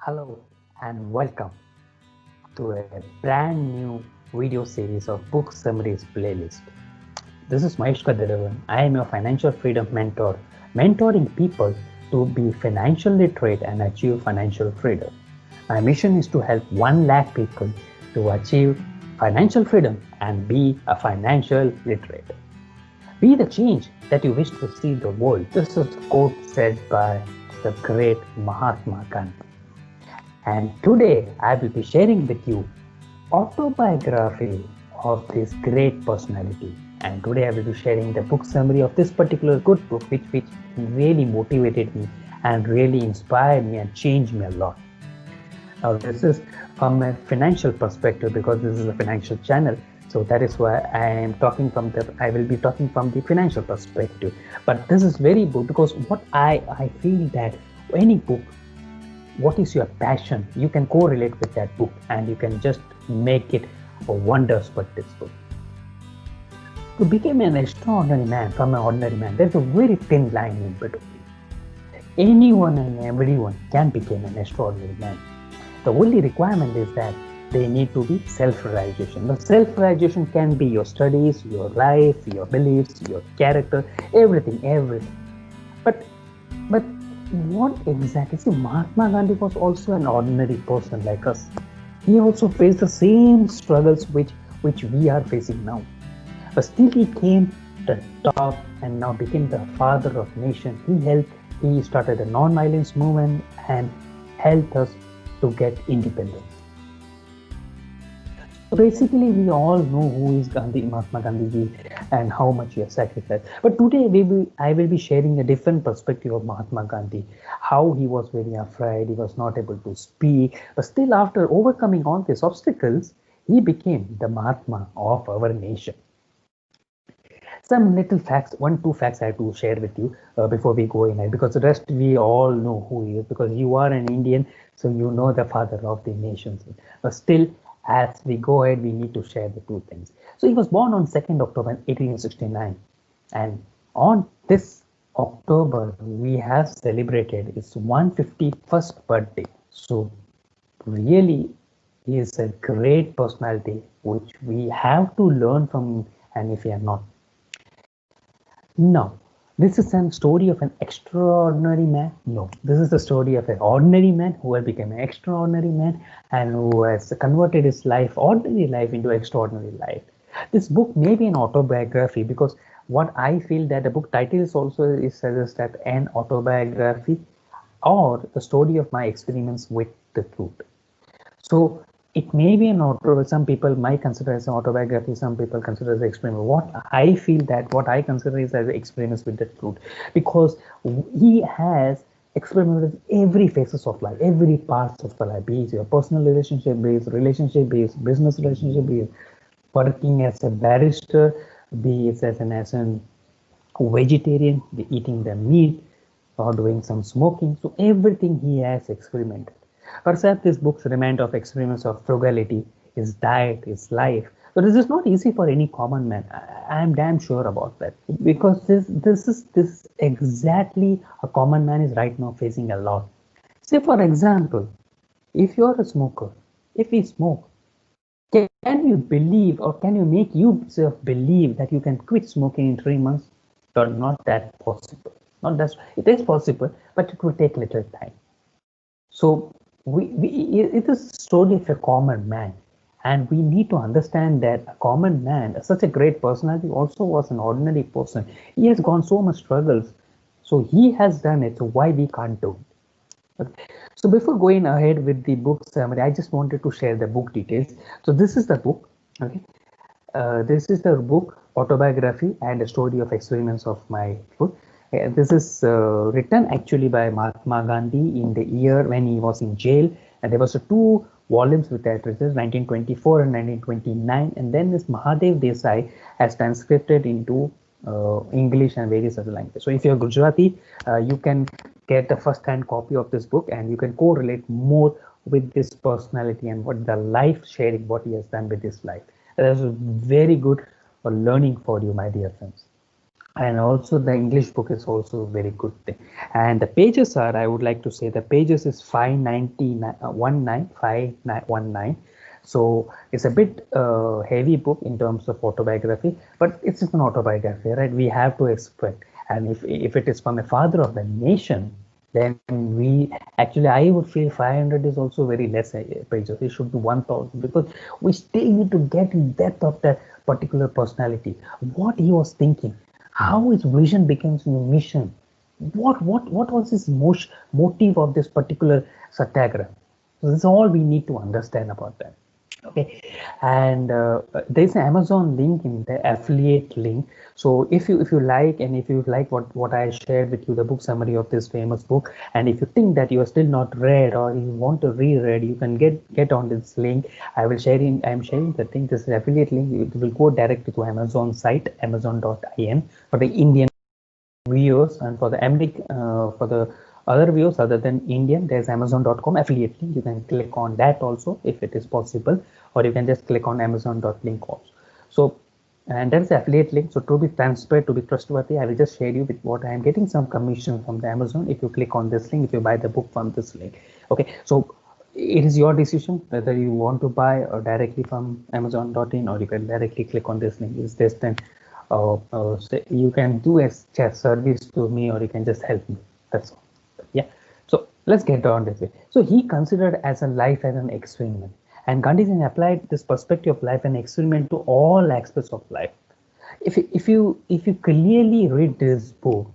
Hello and welcome to a brand new video series of Book Summaries playlist. This is Mahesh Kathiravan. I am your financial freedom mentor, mentoring people to be financially literate and achieve financial freedom. My mission is to help 1 lakh people to achieve financial freedom and be a financial literate. Be the change that you wish to see the world. This is a quote said by the great Mahatma Gandhi. And today I will be sharing with you autobiography of this great personality. And today I will be sharing the book summary of this particular good book, which really motivated me and really inspired me and changed me a lot. Now this is from a financial perspective because this is a financial channel. So that is why I will be talking from the financial perspective. But this is very good because what I feel that any book, what is your passion, you can correlate with that book and you can just make it wonders for this book. To become an extraordinary man from an ordinary man, there's a very thin line in between. Anyone and everyone can become an extraordinary man. The only requirement is that they need to be self-realization. The self-realization can be your studies, your life, your beliefs, your character, everything. But what exactly? See, Mahatma Gandhi was also an ordinary person like us. He also faced the same struggles which we are facing now. But still he came to the top and now became the father of nation. He started a non-violence movement and helped us to get independence. So basically, we all know who is Mahatma Gandhi and how much he has sacrificed. But today, I will be sharing a different perspective of Mahatma Gandhi, how he was very afraid, he was not able to speak. But still, after overcoming all these obstacles, he became the Mahatma of our nation. Some little facts, 1, 2 facts I have to share with you before we go in, because the rest we all know who he is, because you are an Indian, so you know the father of the nations. But still, as we go ahead, we need to share the two things. So he was born on 2nd October 1869, and on this October we have celebrated his 151st birthday. So really, he is a great personality which we have to learn from, and if we are not. No, this is a story of an extraordinary man. No, this is the story of an ordinary man who has become an extraordinary man and who has converted his life, ordinary life, into extraordinary life. This book may be an autobiography because what I feel that the book title is also is suggests that an autobiography or the story of my experiments with the truth. So it may be an auto. Some people might consider as an autobiography. Some people consider as an experiment. What I consider is as experiments with the truth, because he has experimented with every phases of life, every parts of the life, be it your personal relationship based, business relationship based, working as a barrister, be it as an vegetarian, eating the meat, or doing some smoking. So everything he has experimented. Perhaps this book's remind of experiments of frugality, his diet, his life. So this is not easy for any common man. I am damn sure about that, because this exactly a common man is right now facing a lot. Say for example, if you are a smoker, if we smoke, can you believe or can you make yourself believe that you can quit smoking in 3 months? Not that possible. Not that it is possible, but it will take little time. So it is a story of a common man, and we need to understand that a common man, such a great personality, also was an ordinary person. He has gone so much struggles, so he has done it. So why we can't do it? Okay. So before going ahead with the book summary, I just wanted to share the book details. So this is the book. Okay. This is the book Autobiography and a Story of Experiments of My Food. This is written actually by Mahatma Gandhi in the year when he was in jail, and there was 2 volumes with that, 1924 and 1929, and then this Mahadev Desai has transcribed into English and various other languages. So if you're Gujarati, you can get the first-hand copy of this book and you can correlate more with this personality and what the life sharing, what he has done with his life. That's very good for learning for you, my dear friends. and also the English book is also a very good thing. And the pages are, I would like to say, the pages is 519. So it's a bit heavy book in terms of autobiography, but it's an autobiography, right? We have to expect. And if it is from a father of the nation, then we actually, I would feel 500 is also very less pages. It should be 1000, because we still need to get in depth of that particular personality, what he was thinking, how his vision becomes a mission, what was his motive of this particular satyagraha. So this is all we need to understand about that. Okay, and there's an Amazon link in the affiliate link. So if you like, and if you like what I shared with you, the book summary of this famous book, and if you think that you are still not read or you want to reread, you can get on this link. I'm sharing the link. This is affiliate link. It will go directly to Amazon site, amazon.in, for the Indian viewers, and for the for the other viewers other than Indian, there's amazon.com affiliate link. You can click on that also if it is possible, or you can just click on amazon.link also. So, and there's the affiliate link. So to be transparent, to be trustworthy, I will just share you with what I am getting some commission from the Amazon if you click on this link, if you buy the book from this link. Okay, so it is your decision whether you want to buy or directly from amazon.in, or you can directly click on this link. Is this then so you can do a chat service to me, or you can just help me. That's all. Yeah. So let's get on this way. So he considered as a life as an experiment, and Gandhi applied this perspective of life and experiment to all aspects of life. If you clearly read this book,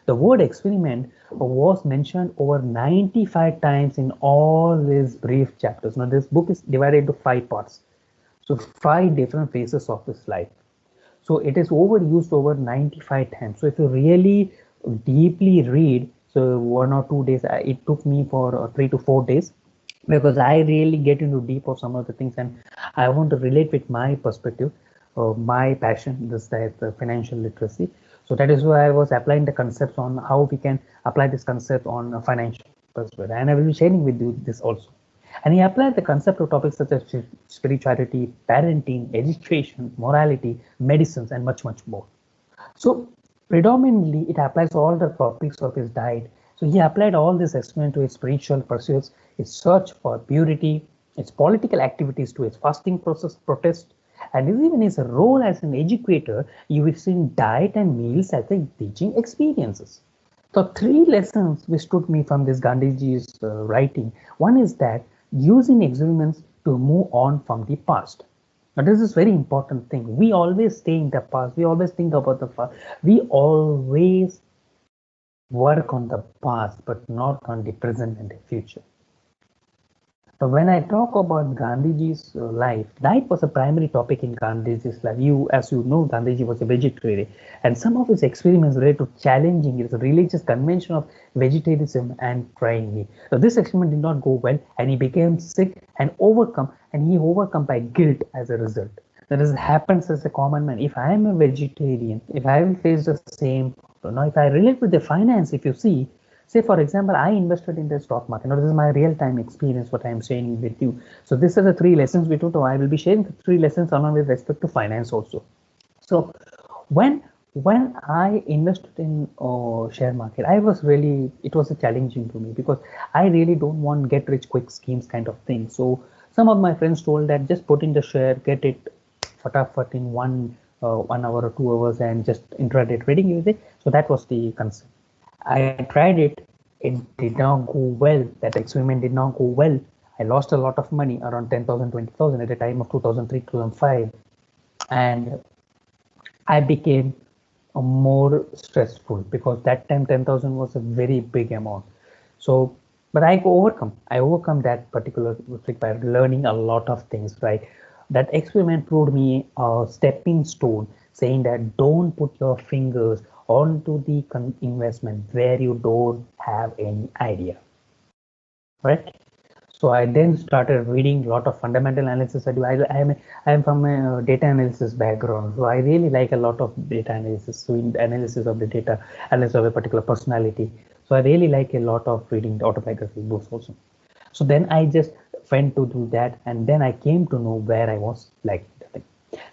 the word experiment was mentioned over 95 times in all these brief chapters. Now this book is divided into 5 parts, so 5 different phases of his life. So it is overused over 95 times. So if you really deeply read, so 1 or 2 days, it took me for 3 to 4 days, because I really get into deep of some of the things, and I want to relate with my perspective, my passion, this the financial literacy. So that is why I was applying the concepts on how we can apply this concept on a financial perspective, and I will be sharing with you this also. And he applied the concept of topics such as spirituality, parenting, education, morality, medicines, and much, much more. So predominantly, it applies all the topics of his diet. So he applied all this experiment to his spiritual pursuits, his search for purity, his political activities to his fasting process, protest, and even his role as an educator, you will see diet and meals as a teaching experiences. So 3 lessons which took me from this Gandhiji's writing. One is that using experiments to move on from the past. Now this is very important thing. We always stay in the past. We always think about the past. We always work on the past, but not on the present and the future. So when I talk about Gandhiji's life, diet was a primary topic in Gandhiji's life. As you know, Gandhiji was a vegetarian, and some of his experiments related to challenging his religious convention of vegetarianism and trying meat. So this experiment did not go well, and he became sick and he overcome by guilt as a result. That is happens as a common man. If I am a vegetarian, if I will face the same, now if I relate with the finance, if you see, say for example, I invested in the stock market. Now this is my real-time experience, what I am sharing with you. So these are the 3 lessons we took. I will be sharing the 3 lessons along with respect to finance also. So when I invested in share market, it was a challenging to me, because I really don't want get rich quick schemes kind of thing. So some of my friends told that just put in the share, get it fatafat in 1 hour or 2 hours, and just intraday trading use it. So that was the concept. I tried it. It did not go well. That experiment did not go well. I lost a lot of money, around 10,000, 20,000 at the time of 2003, 2005. And I became more stressful, because that time 10,000 was a very big amount. So, but I overcome that particular trick by learning a lot of things, right? That experiment proved me a stepping stone, saying that don't put your fingers onto the investment where you don't have any idea, right? So I then started reading a lot of fundamental analysis. I am from a data analysis background, so I really like a lot of data analysis. So in analysis of the data, analysis of a particular personality. So I really like a lot of reading the autobiography books also. So then I just went to do that, and then I came to know where I was like.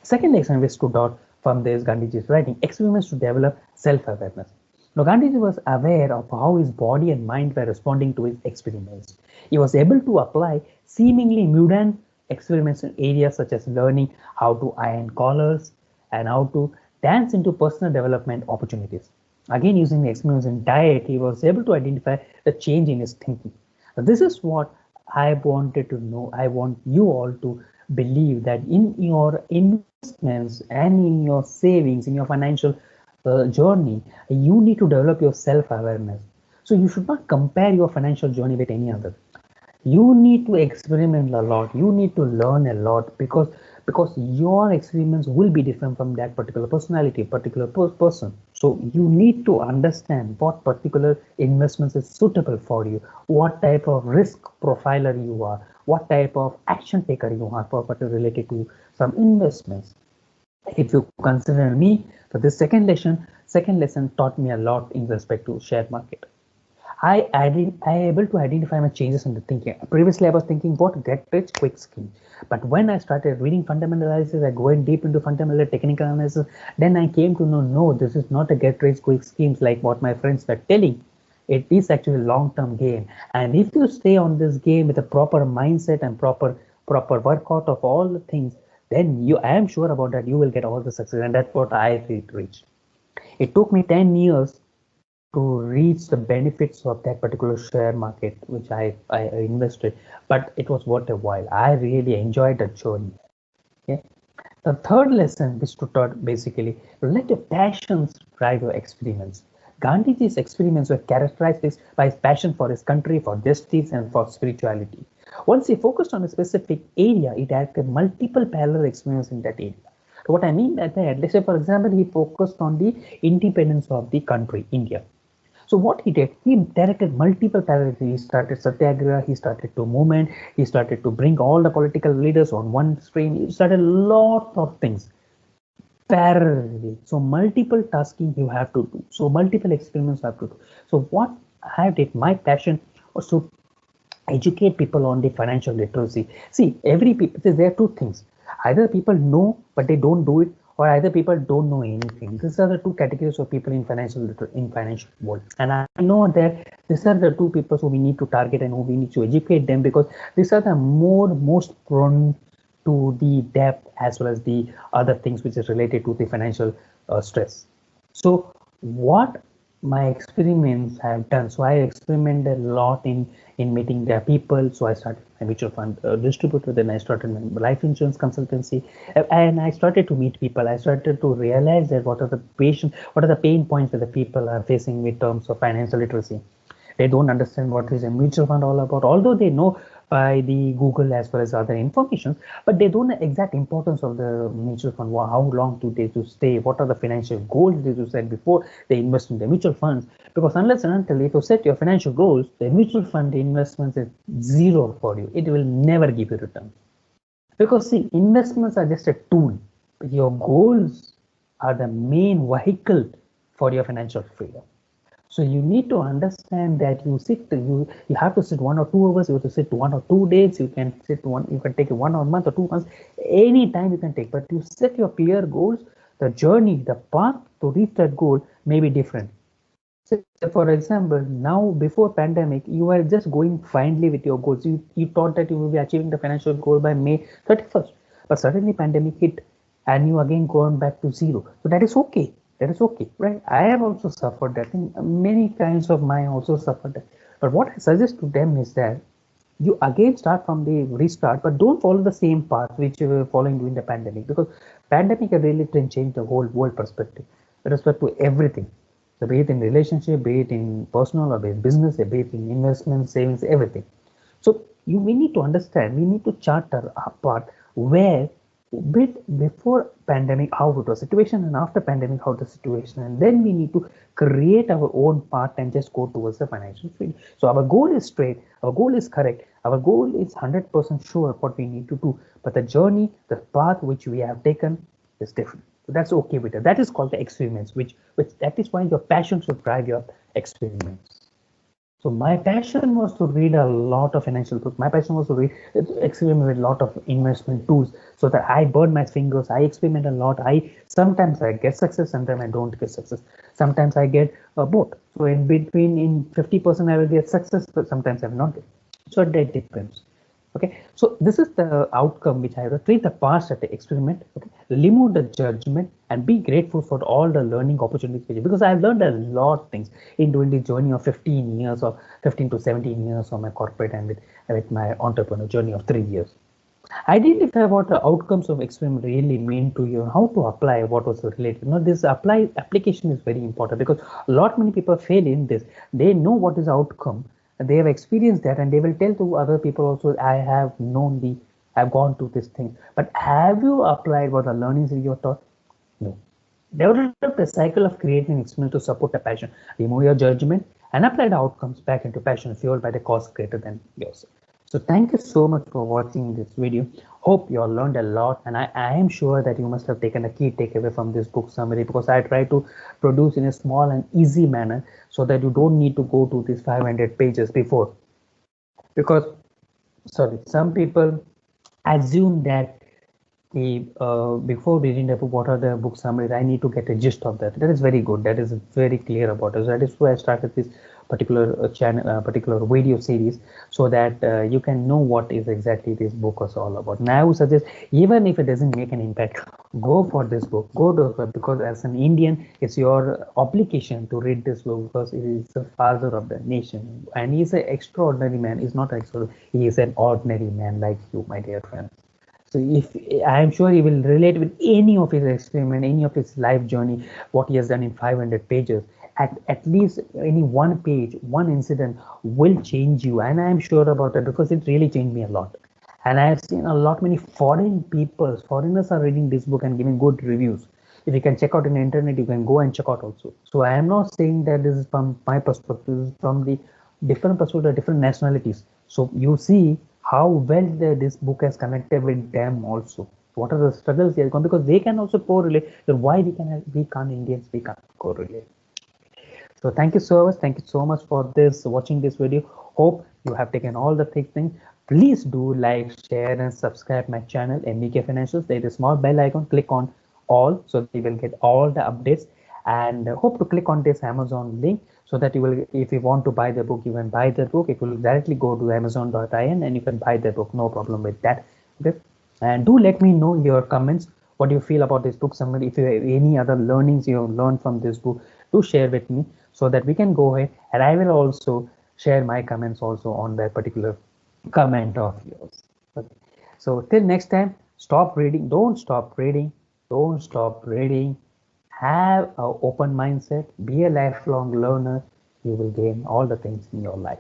Second lesson which stood out from this Gandhiji's writing, experiments to develop self-awareness. Now, Gandhiji was aware of how his body and mind were responding to his experiments. He was able to apply seemingly mundane experiments in areas such as learning how to iron collars and how to dance into personal development opportunities. Again, using the experiments in diet, he was able to identify the change in his thinking. Now, this is what I wanted to know. I want you all to believe that in your investments and in your savings, in your financial journey, you need to develop your self-awareness. So you should not compare your financial journey with any other. You need to experiment a lot. You need to learn a lot because your experiments will be different from that particular personality, particular person. So you need to understand what particular investments is suitable for you, what type of risk profiler you are, what type of action taker you are for related to some investments. If you consider me for this second lesson taught me a lot in respect to share market. I able to identify my changes in the thinking. Previously, I was thinking what get rich quick scheme, but when I started reading fundamental analysis, I going deep into fundamental technical analysis. Then I came to know, no, this is not a get rich quick schemes like what my friends were telling. It is actually a long-term game, and if you stay on this game with a proper mindset and proper workout of all the things, then I am sure about that you will get all the success, and that's what I reached. It took me 10 years to reach the benefits of that particular share market which I invested, but it was worth a while. I really enjoyed the journey. Okay. The third lesson is to taught basically let your passions drive your experiments. Gandhiji's experiments were characterized by his passion for his country, for justice, and for spirituality. Once he focused on a specific area, it had multiple parallel experiments in that area. So what I mean by that, let's say for example, he focused on the independence of the country, India. So what he did, he directed multiple parallels. He started Satyagraha, he started to movement, he started to bring all the political leaders on one stream. He started a lot of things parallelly. So multiple tasking you have to do. So multiple experiments you have to do. So what I did, my passion was to educate people on the financial literacy. See, every people, there are two things. Either people know but they don't do it, or either people don't know anything. These are the two categories of people in financial world. And I know that these are the two people who we need to target and who we need to educate them, because these are the most prone to the debt as well as the other things which is related to the financial stress. So what my experiments have done, so I experimented a lot in meeting their people. So I started my mutual fund distributor, then I started my life insurance consultancy, and I started to meet people. I started to realize that what are the pain points that the people are facing in terms of financial literacy. They don't understand what is a mutual fund all about, although they know by the Google as well as other information, but they don't know exact importance of the mutual fund. How long do they to stay? What are the financial goals they to set before they invest in the mutual funds? Because unless and until if you set your financial goals, the mutual fund investments is zero for you. It will never give you return. Because see, investments are just a tool, but your goals are the main vehicle for your financial freedom. So you need to understand that you have to sit 1 or 2 hours, you have to sit 1 or 2 days, you can take 1 or month or 2 months, any time you can take, but you set your clear goals, the journey, the path to reach that goal may be different. So for example, now before pandemic, you were just going finely with your goals. You thought that you will be achieving the financial goal by May 31st, but suddenly pandemic hit and you again gone back to zero. So that is okay. That is okay, right? I have also suffered that. Many kinds of mine also suffered that. But what I suggest to them is that you again start from the restart, but don't follow the same path which you were following during the pandemic, because pandemic really changed the whole world perspective with respect to everything. So be it in relationship, be it in personal or be it business, be it in investment, savings, everything. So we need to understand, we need to charter a path where bit before pandemic how it was situation and after pandemic how the situation, and then we need to create our own path and just go towards the financial freedom. So our goal is straight, our goal is correct, our goal is 100% sure what we need to do, but the journey, the path which we have taken is different. So that's okay with it. That is called the experiments, which that is why your passion should drive your experiments. So my passion was to read a lot of financial books. My passion was to read, experiment with a lot of investment tools, so that I burn my fingers. I experiment a lot. I sometimes I get success, sometimes I don't get success. Sometimes I get both. So in between, in 50% I will get success, but sometimes I will not get. So that depends. Okay, so this is the outcome which I have to treat the past as an experiment. Okay, remove the judgment and be grateful for all the learning opportunities, because I've learned a lot of things in doing the journey of 15 years or 15 to 17 years of my corporate, and with my entrepreneur journey of 3 years. Identify what the outcomes of experiment really mean to you, how to apply what was related. This application is very important, because a lot many people fail in this. They know what is outcome, they have experienced that, and they will tell to other people also, I have known I've gone to this thing. But have you applied what the learnings that you are taught? No. Develop a cycle of creating experiment to support a passion. Remove your judgment and apply the outcomes back into passion fueled by the cause greater than yourself. So thank you so much for watching this video. Hope you all learned a lot, and I am sure that you must have taken a key takeaway from this book summary, because I try to produce in a small and easy manner, so that you don't need to go to these 500 pages before. Because, sorry, some people assume that before reading the book, what are the book summaries? I need to get a gist of that. That is very good. That is very clear about it. So that is why I started this particular channel, particular video series, so that you can know what is exactly this book is all about. Now, I would suggest, even if it doesn't make an impact, go for this book. Go to it, because as an Indian, it's your obligation to read this book, because it is the father of the nation, and he is an extraordinary man. He's not extraordinary. He is an ordinary man like you, my dear friends. So if I am sure he will relate with any of his experiment, any of his life journey, what he has done in 500 pages. At least any one page, one incident will change you, and I am sure about that, because it really changed me a lot. And I have seen a lot many foreigners are reading this book and giving good reviews. If you can check out on the internet, you can go and check out also. So I am not saying that this is from my perspective, this is from the different perspective, different nationalities. So you see how well this book has connected with them also. What are the struggles they have gone, because they can also correlate. Then why we can't Indians, we can't correlate. So thank you so much. Thank you so much for watching this video. Hope you have taken all the things. Please do like, share, and subscribe my channel, MBK Financials. There is a small bell icon. Click on all, so that you will get all the updates. And hope to click on this Amazon link, so that you will, if you want to buy the book, you can buy the book. It will directly go to amazon.in, and you can buy the book. No problem with that. Okay. And do let me know your comments. What do you feel about this book summary? If you have any other learnings you have learned from this book, do share with me, so that we can go ahead, and I will also share my comments also on that particular comment of yours. Okay. So till next time, stop reading. Don't stop reading. Don't stop reading. Have an open mindset. Be a lifelong learner. You will gain all the things in your life.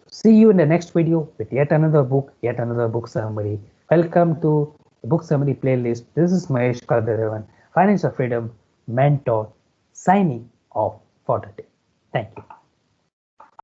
See you in the next video with yet another book, yet another book summary. Welcome to the book summary playlist. This is Mahesh Kathiravan, Financial Freedom Mentor, signing off for today. Thank you.